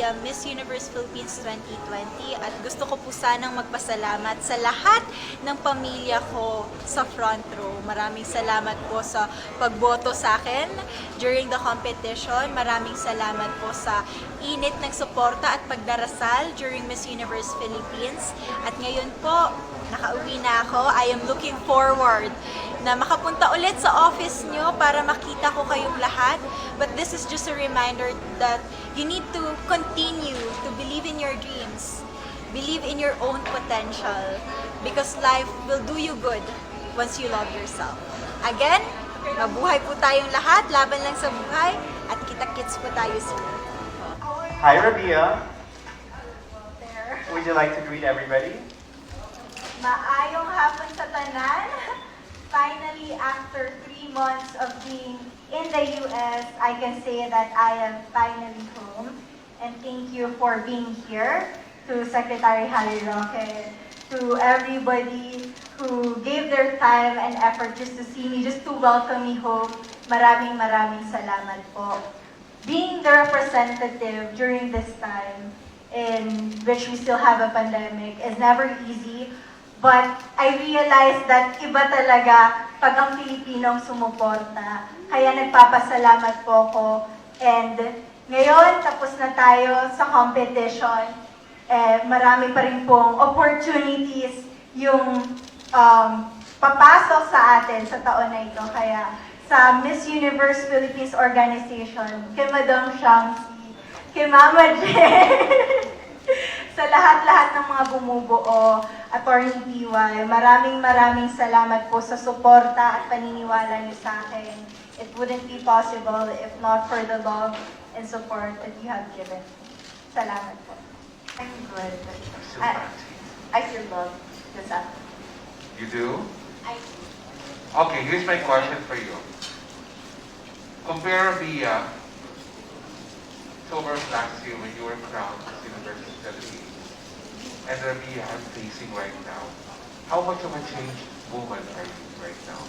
Rabiya, Miss Universe Philippines 2020 at gusto ko po sanang magpasalamat sa lahat ng pamilya ko sa front row. Maraming salamat po sa pagboto sa akin during the competition. Maraming salamat po sa init ng suporta at pagdarasal during Miss Universe Philippines. At ngayon po, nakauwi na ako. I am looking forward na makapunta ulit sa office nyo para makita ko kayong lahat. But this is just a reminder that you need to continue to believe in your dreams. Believe in your own potential because life will do you good once you love yourself. Again, mabuhay po tayong lahat, laban lang sa buhay, at kita-kits po tayo soon. Hi, Rabiya. Would you like to greet everybody? Maayong hapon sa tanan. Finally, after 3 months of being in the US, I can say that I am finally home. And thank you for being here, to Secretary Harry Roque, to everybody who gave their time and effort just to see me, just to welcome me home. Maraming salamat po. Being the representative during this time in which we still have a pandemic is never easy. But I realized that iba talaga pag ang Pilipinong sumuporta. Kaya nagpapasalamat po ako. And ngayon, tapos na tayo sa competition. Marami pa rin pong opportunities yung papasok sa atin sa taon na ito. Kaya sa Miss Universe Philippines Organization, kay Madam Shamsi, kay Mama Jen, sa lahat-lahat ng mga bumubuo, Attorney PY, maraming salamat po sa suporta at paniniwala niyo sa akin. It wouldn't be possible if not for the love and support that you have given. Salamat po. I'm good. I feel love this afternoon. You do? I do. Okay, here's my question for you. Compare Rabiya to last year when you were crowned Miss Universe Philippines and Rabiya I'm facing right now. How much of a changed woman are you right now?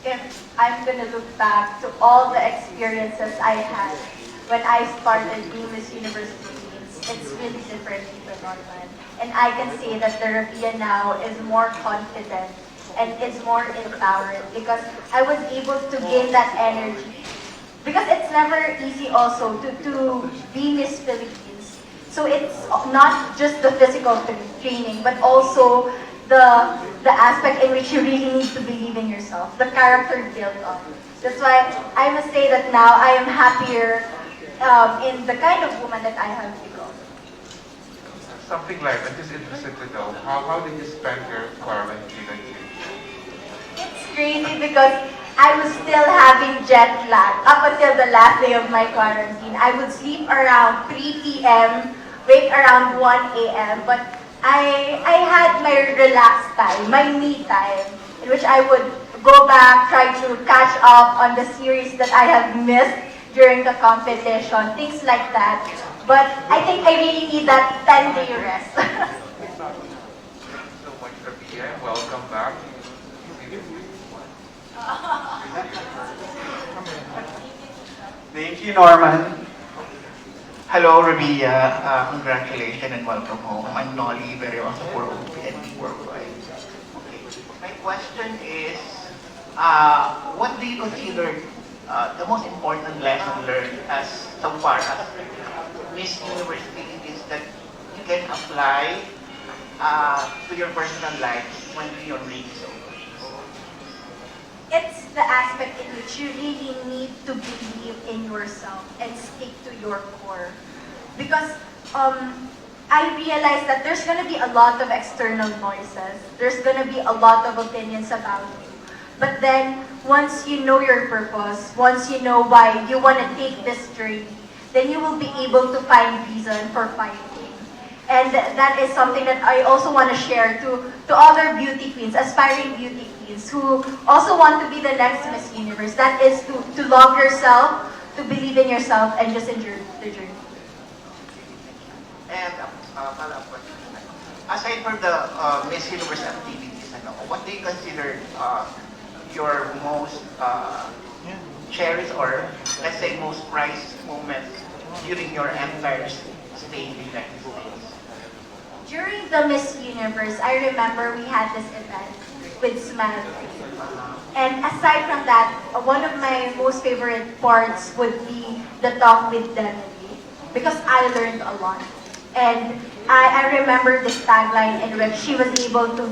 If I'm gonna look back to all the experiences I had when I started being Miss Universe Philippines, it's really different from Norman. And I can say that the Rabiya now is more confident and is more empowered because I was able to gain that energy. Because it's never easy also to be Miss Philippines. So it's not just the physical training, but also the aspect in which you really need to believe in yourself, the character built on. That's why I must say that now I am happier in the kind of woman that I have become. Something like, I'm just interested to know, how did you spend your quarantine? It's crazy because I was still having jet lag up until the last day of my quarantine. I would sleep around 3 p.m., wake around 1 a.m., but I had my relaxed time, my me time, in which I would go back, try to catch up on the series that I have missed during the competition, things like that. But I think I really need that 10-day rest. Thanks so much, Rabiya. Welcome back. Thank you, Norman. Hello, Rabiya. Congratulations and welcome home. I'm Nolly, very well for OPNP Worldwide. Okay. My question is, what do you consider the most important lesson learned as so far as Miss Universe Philippines that you can apply to your personal life when you're ready? It's the aspect in which you really need to believe in yourself and stick to your core. Because I realized that there's going to be a lot of external voices. There's going to be a lot of opinions about you. But then, once you know your purpose, once you know why you want to take this journey, then you will be able to find reason for fighting. And that is something that I also want to share to other beauty queens, aspiring beauty queens, who also want to be the next Miss Universe. That is to love yourself, to believe in yourself, and just enjoy the journey. And follow-up question. Aside from the Miss Universe activities, what do you consider your most cherished or let's say most prized moments during your empire stay in the United States? During the Miss Universe, I remember we had this event with Smile. And aside from that, one of my most favorite parts would be the talk with Emily, because I learned a lot. And I remember this tagline in which she was able to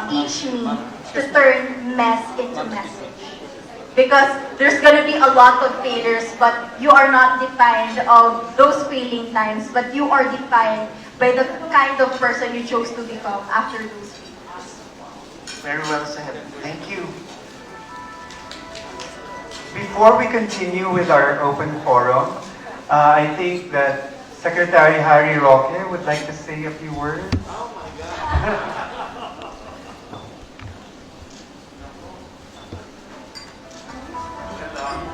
teach me to turn mess into message. Because there's gonna be a lot of failures, but you are not defined of those failing times, but you are defined by the kind of person you chose to become after those failures. Very well said. Thank you. Before we continue with our open forum, I think that Secretary Harry Roque would like to say a few words.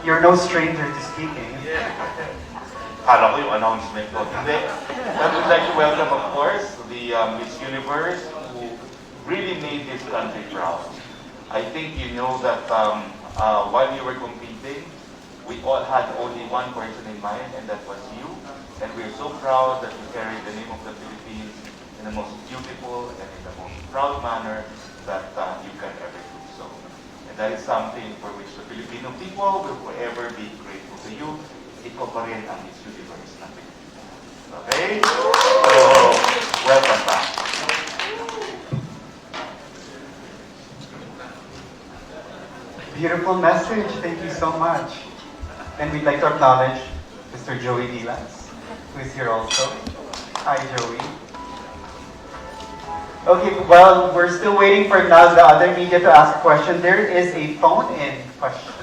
You're no stranger to speaking. Kala ko yung announcement ko. Hindi. I would like to welcome, of course, the Miss Universe who really made this country proud. I think you know that while you were competing, we all had only one person in mind, and that was you. And we're so proud that you carry the name of the Philippines in the most beautiful and in the most proud manner that you can ever do so. And that is something for which the Filipino people will forever be grateful to you. Ikaw pa rin ang Miss Universe ng Pilipinas. Okay? So, welcome back. Beautiful message. Thank you so much. And we'd like to acknowledge Mr. Joey Dilas, who is here also. Hi, Joey. Okay, well, we're still waiting for now the other media to ask a question. There is a phone-in question.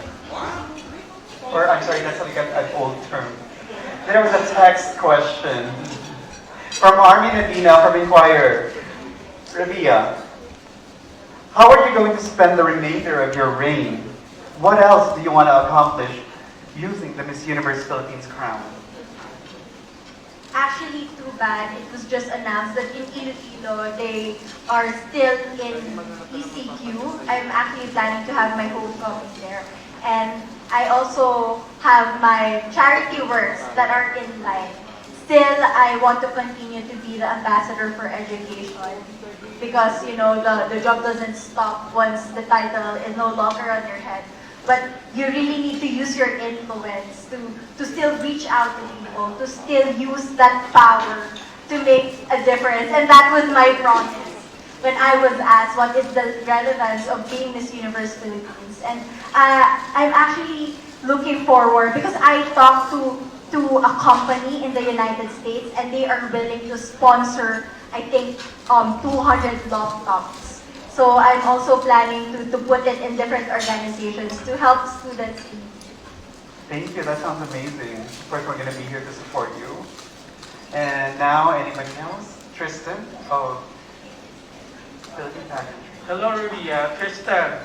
Or, I'm sorry, that's like an old term. There was a text question from Armin Adina from Inquirer. Rabiya, how are you going to spend the remainder of your reign? What else do you want to accomplish using the Miss Universe Philippines crown? Actually, too bad. It was just announced that in Iloilo, they are still in ECQ. I'm actually planning to have my homecoming there. And I also have my charity works that are in line. Still, I want to continue to be the ambassador for education because, you know, the job doesn't stop once the title is no longer on your head. But you really need to use your influence to still reach out to people, to still use that power to make a difference. And that was my promise when I was asked what is the relevance of being Miss Universe Philippines. And I'm actually looking forward because I talked to a company in the United States and they are willing to sponsor, I think, 200 laptops. So I'm also planning to put it in different organizations to help students. Thank you, that sounds amazing. Of course, we're going to be here to support you. And now, anybody else? Tristan? Oh, Philippine Pageantry. Hello, Rabiya. Tristan.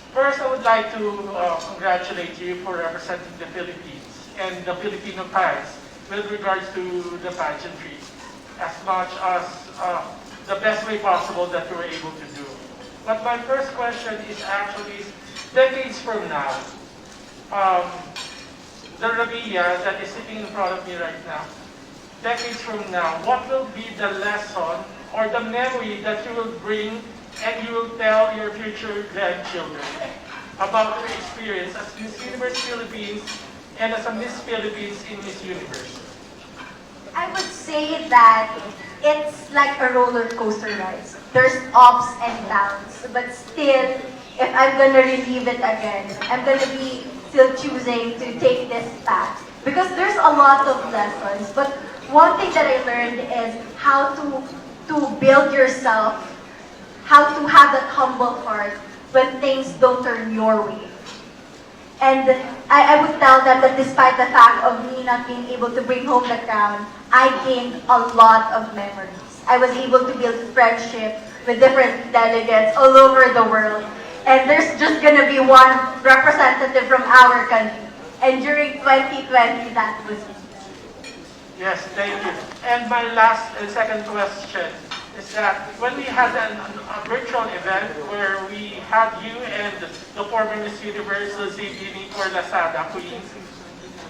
First, I would like to congratulate you for representing the Philippines and the Filipino ties with regards to the pageantry as much as the best way possible that you were able to do. But my first question is actually, decades from now, the Rabiya that is sitting in front of me right now, decades from now, what will be the lesson or the memory that you will bring and you will tell your future grandchildren about your experience as Miss Universe Philippines and as a Miss Philippines in Miss Universe? I would say that it's like a roller coaster ride. There's ups and downs, but still, if I'm gonna relive it again, I'm gonna be still choosing to take this path. Because there's a lot of lessons, but one thing that I learned is how to build yourself, how to have that humble heart when things don't turn your way. And I would tell them that despite the fact of me not being able to bring home the crown, I gained a lot of memories. I was able to build friendship with different delegates all over the world. And there's just gonna be one representative from our country. And during 2020, that was me. Yes, thank you. And my last and second question is that when we had a virtual event where we had you and the former Miss Universe, Zibini for Lazada Queen,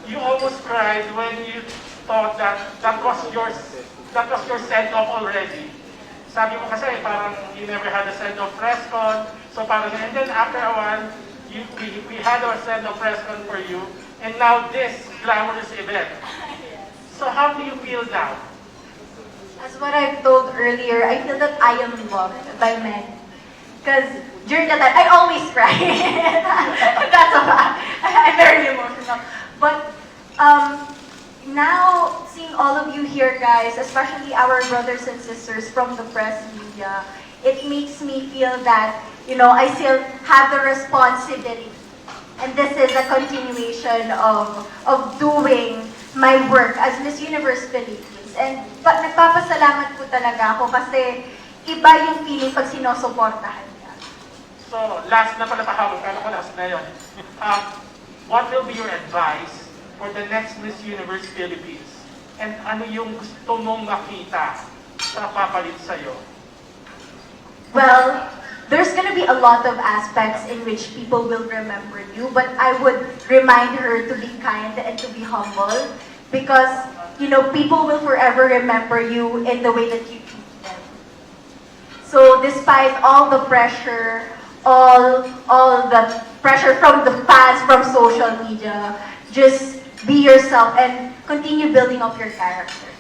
you almost cried when you thought that that was your send-off already. Sabi mo kasi parang you never had a send-off press con, so parang, and then after a while, we had our send-off press con for you, and now this glamorous event. So how do you feel now? As what I've told earlier, I feel that I am loved by men. Because during that time, I always cry. That's a fact. I'm very emotional. But now, seeing all of you here, guys, especially our brothers and sisters from the press media, it makes me feel that, I still have the responsibility. And this is a continuation of doing my work as Miss Universe Philippines. And nagpapasalamat po talaga ako kasi iba yung feeling pag sinusuportahan niya. So, last na pala pahawag, kala ko last na yun. What will be your advice for the next Miss Universe Philippines? And ano yung gusto mong makita sa papalit sa'yo? Well, there's gonna be a lot of aspects in which people will remember you, but I would remind her to be kind and to be humble because, people will forever remember you in the way that you treat them. So despite all the pressure, all the pressure from the fans, from social media, just be yourself and continue building up your character.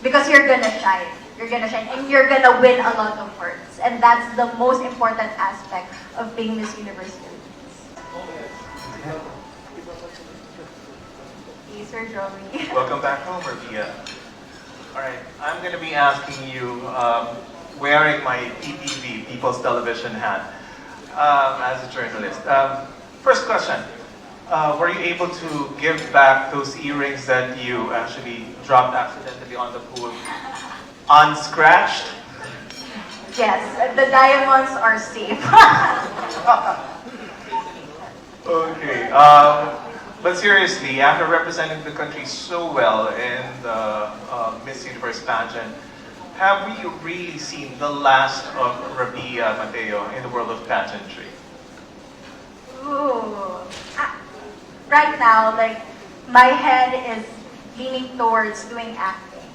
Because you're gonna shine. You're gonna shine and you're gonna win a lot of hearts. And that's the most important aspect of being Miss Universe Philippines. Hey, Sir Joey. Welcome back home, Rabiya. All right, I'm going to be asking you, wearing my PTV, People's Television hat, as a journalist. First question, were you able to give back those earrings that you actually dropped accidentally on the pool unscratched? Yes, the diamonds are safe. Okay. But seriously, after representing the country so well in the Miss Universe pageant, have we really seen the last of Rabiya, Mateo, in the world of pageantry? Ooh. Right now, my head is leaning towards doing acting.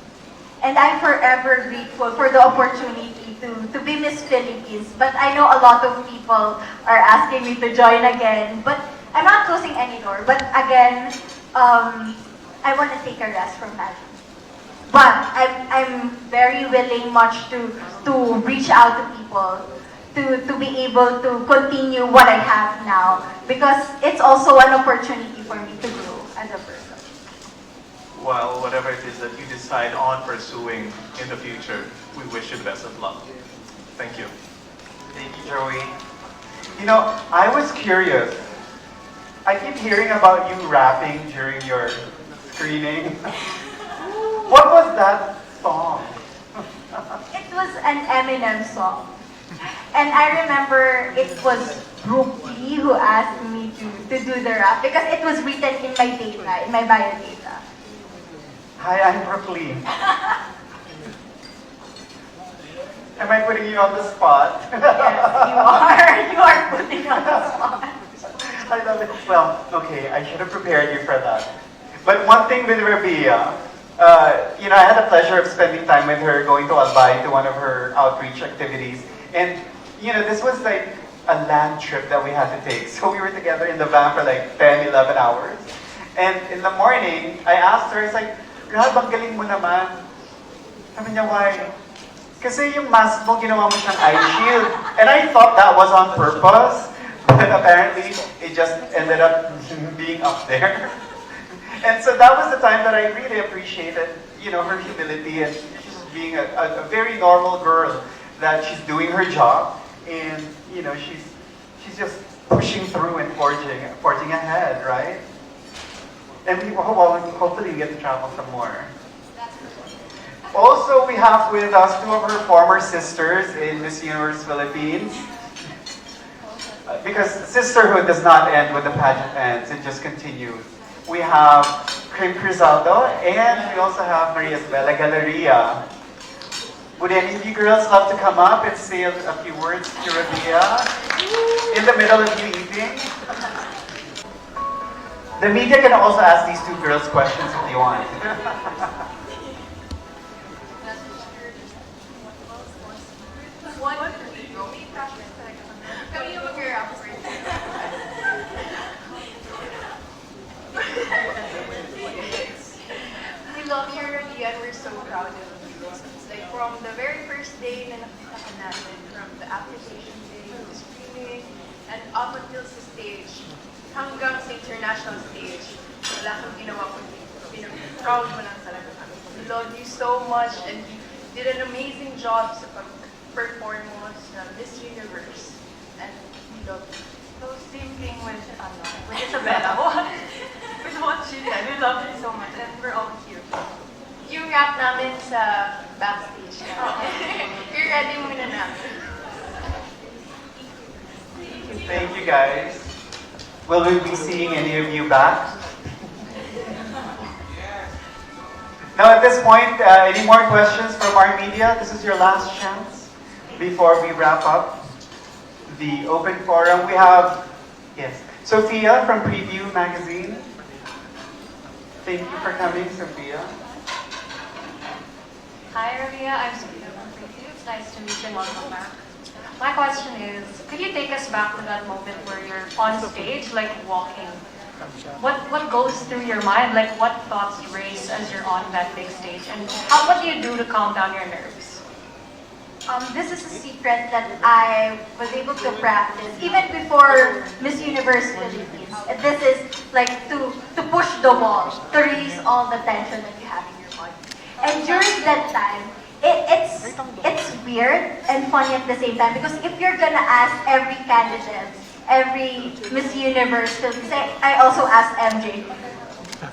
And I'm forever grateful for the opportunity to be Miss Philippines. But I know a lot of people are asking me to join again. But I'm not closing any door. But again, I want to take a rest from that. But I'm very willing much to reach out to people, to be able to continue what I have now. Because it's also an opportunity for me to grow as a person. Well, whatever it is that you decide on pursuing in the future, we wish you the best of luck. Thank you. Thank you, Joey. I was curious. I keep hearing about you rapping during your screening. What was that song? It was an Eminem song. And I remember it was Brooke Lee who asked me to do the rap because it was written in my data, in my bio data. Hi, I'm Brooke Lee. Am I putting you on the spot? Yes, you are. You are putting me on the spot. I love it. Well, okay, I should have prepared you for that. But one thing with Rabiya, I had the pleasure of spending time with her, going to Albay to one of her outreach activities. And, this was like a land trip that we had to take. So we were together in the van for like 10, 11 hours. And in the morning, I asked her, it's like, "Grabe, ang galing mo naman." Sabi niya, "Why?" Kasi yung mask mo, ginawa mo siyang eye shield. And I thought that was on purpose. But apparently, it just ended up being up there. And so that was the time that I really appreciated, her humility and just being a very normal girl, that she's doing her job and, she's just pushing through and forging ahead, right? And hopefully we get to travel some more. Also, we have with us two of her former sisters in Miss Universe Philippines. Because sisterhood does not end when the pageant ends, it just continues. We have Cream Crisaldo and we also have Maria Isabella Galleria. Would any of you girls love to come up and say a few words to Rabiya in the middle of you eating? The media can also ask these two girls questions if they want. We love you, Rabiya, and we're so proud of you. Like from the very first day na nakita ka natin, from the application day, the screening, and up until sa stage, hanggang sa international stage, wala kang ginawa kundi proud mo lang talaga kami. We love you so much, and you did an amazing job sa pag-perform mo sa Miss Universe. And we love you. So same thing with Isabella. With what she did. We love you so much and we're all here. Yung rap namin sa backstage na. You're ready muna namin. Thank you guys. Will we be seeing any of you back? Now at this point, any more questions from our media? This is your last chance before we wrap up the open forum. We have, yes, Sophia from Preview Magazine. Thank you for coming, Sophia. Hi, Rabiya. I'm Sophia from Preview. It's nice to meet you and welcome back. My question is, could you take us back to that moment where you're on stage, like walking? What goes through your mind? Like, what thoughts race as you're on that big stage? And what do you do to calm down your nerves? This is a secret that I was able to practice even before Miss Universe Philippines. This is like to push the wall, to release all the tension that you have in your body. And during that time, it's weird and funny at the same time because if you're gonna ask every candidate, every Miss Universe Philippines, I also asked MJ,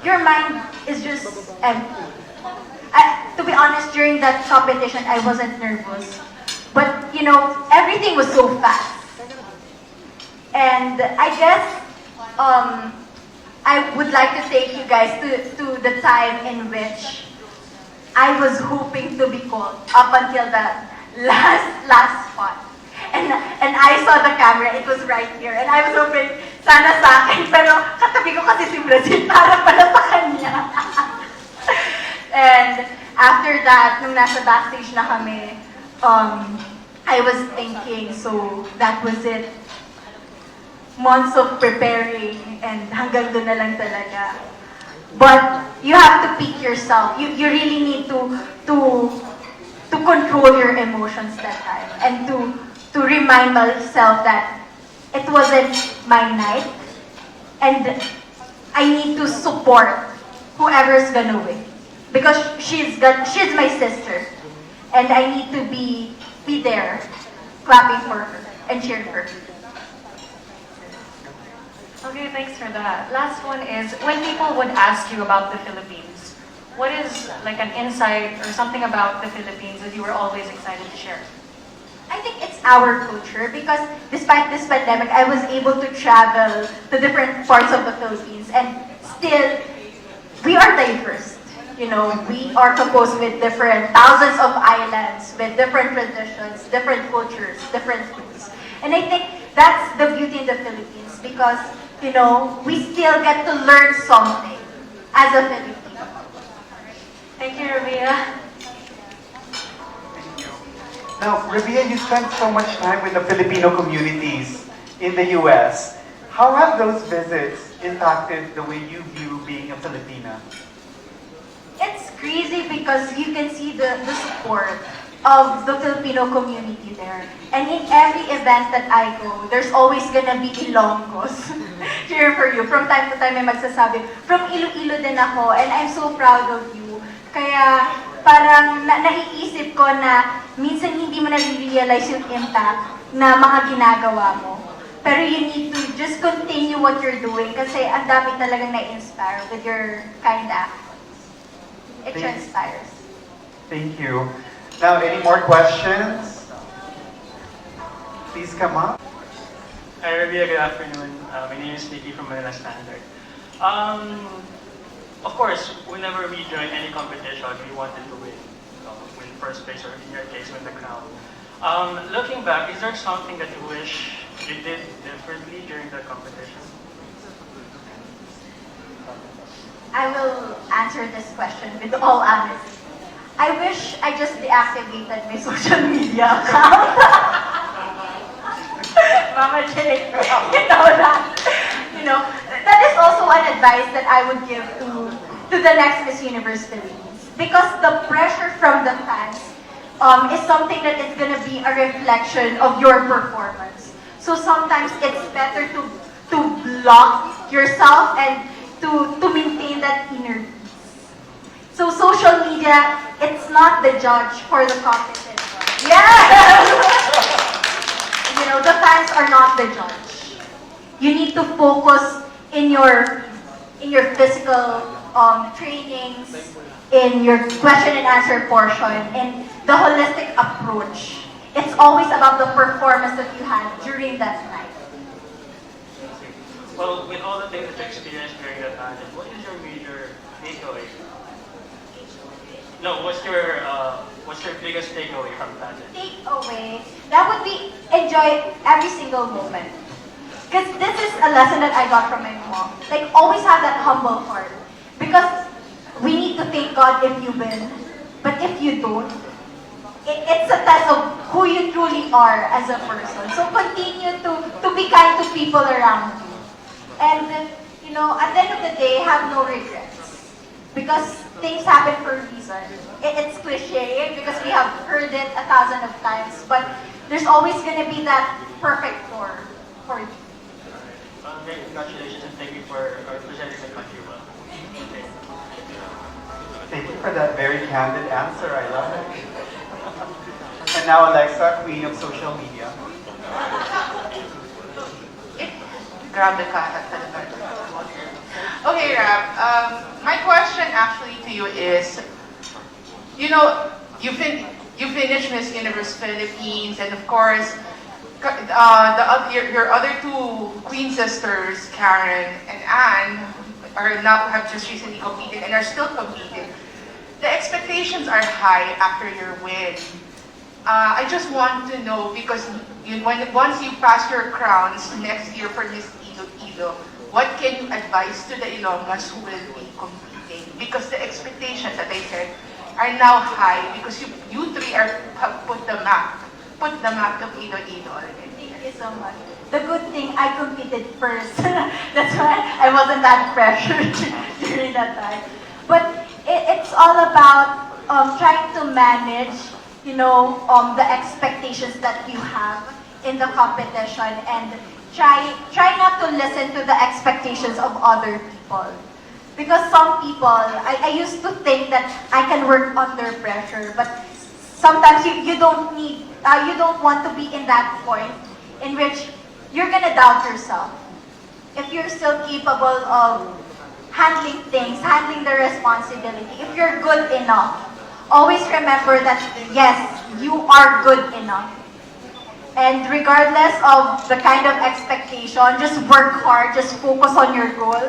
your mind is just empty. To be honest, during that competition, I wasn't nervous. But, you know, everything was so fast. And I guess I would like to take you guys to the time in which I was hoping to be called up until the last spot. And I saw the camera, it was right here. And I was hoping, sana sa akin, pero katabi ko kasi si Brazil para pala sa kanya. And after that, nung nasa backstage na kami, I was thinking, so that was it. Months of preparing and hanggang doon na lang talaga. But you have to pick yourself. You really need to control your emotions that time and to remind myself that it wasn't my night and I need to support whoever's gonna win. Because she's my sister, and I need to be there, clapping for her and cheering for her. Okay, thanks for that. Last one is, when people would ask you about the Philippines, what is like an insight or something about the Philippines that you were always excited to share? I think it's our culture because despite this pandemic, I was able to travel to different parts of the Philippines, and still, we are diverse. You know, we are composed with thousands of islands, with different traditions, different cultures, different foods. And I think that's the beauty in the Philippines because, you know, we still get to learn something as a Filipino. Thank you, Rabiya. Now, Rabiya, you spent so much time with the Filipino communities in the US. How have those visits impacted the way you view being a Filipina? It's crazy because you can see the support of the Filipino community there. And in every event that I go, there's always gonna be Ilonggos cheer for you. From time to time, may magsasabi, from Iloilo din ako, and I'm so proud of you. Kaya parang naiisip ko na minsan hindi mo na-realize yung impact na mga ginagawa mo. Pero you need to just continue what you're doing kasi ang dami talagang na-inspire with your kind act. It transpires. Thank you. Now, any more questions? Please come up. Hi, Rabiya. Good afternoon. My name is Nicky from Manila Standard. Of course, whenever we join any competition, we wanted to win first place, or in your case, win the crown. Looking back, is there something that you wish you did differently during the competition? I will answer this question with all honesty. I wish I just deactivated my social media account. Mama Jane, that is also an advice that I would give to the next Miss Universe Philippines. Because the pressure from the fans is something that is going to be a reflection of your performance. So sometimes it's better to block yourself and to maintain that inner peace. So social media, it's not the judge for the competition. Yeah! The fans are not the judge. You need to focus in your physical trainings, in your question and answer portion, and the holistic approach. It's always about the performance that you had during that night. Well, with all the things that you experienced during that pageant, what is your major takeaway? No, what's your biggest takeaway from pageant? Takeaway, that would be enjoy every single moment. Because this is a lesson that I got from my mom. Like, always have that humble heart. Because we need to thank God if you win. But if you don't, it's a test of who you truly are as a person. So continue to be kind to people around you. And, at the end of the day, have no regrets. Because things happen for a reason. It's cliche because we have heard it 1,000 of times, but there's always going to be that perfect for you. Great, congratulations and thank you for representing the country well. Thank you for that very candid answer. I love it. And now Alexa, queen of social media. Grabe ka talaga. Okay, Rab. My question actually to you is, you finished Miss Universe Philippines, and of course, your other two queen sisters, Karen and Anne, have just recently competed and are still competing. The expectations are high after your win. I just want to know, because once you pass your crowns next year for Miss Ido, what can you advise to the Ilongas who will be competing? Because the expectations, as I said, are now high because you three have put the map of Ido already. Thank you so much. The good thing, I competed first. That's why I wasn't that pressured during that time. But it's all about trying to manage, the expectations that you have in the competition, and try not to listen to the expectations of other people. Because some people, I used to think that I can work under pressure, but sometimes you don't want to be in that point in which you're gonna doubt yourself. If you're still capable of handling things, handling the responsibility, if you're good enough, always remember that yes, you are good enough. And regardless of the kind of expectation, just work hard, just focus on your goal.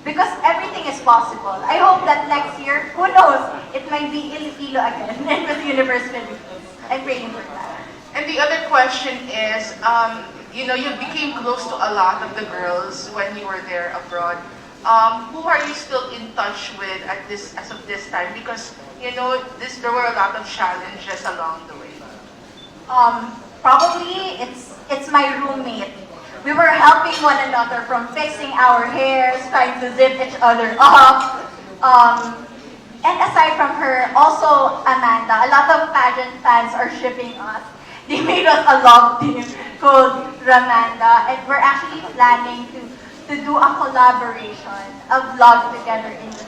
Because everything is possible. I hope that next year, who knows, it might be Iloilo again and Miss Universe Philippines. I'm praying for that. And the other question is, you became close to a lot of the girls when you were there abroad. Who are you still in touch with as of this time? Because, there were a lot of challenges along the way. Probably it's my roommate. We were helping one another from fixing our hairs, trying to zip each other up. And aside from her, also Amanda. A lot of pageant fans are shipping us. They made us a love team called Ramanda, and we're actually planning to do a collaboration, a vlog together in the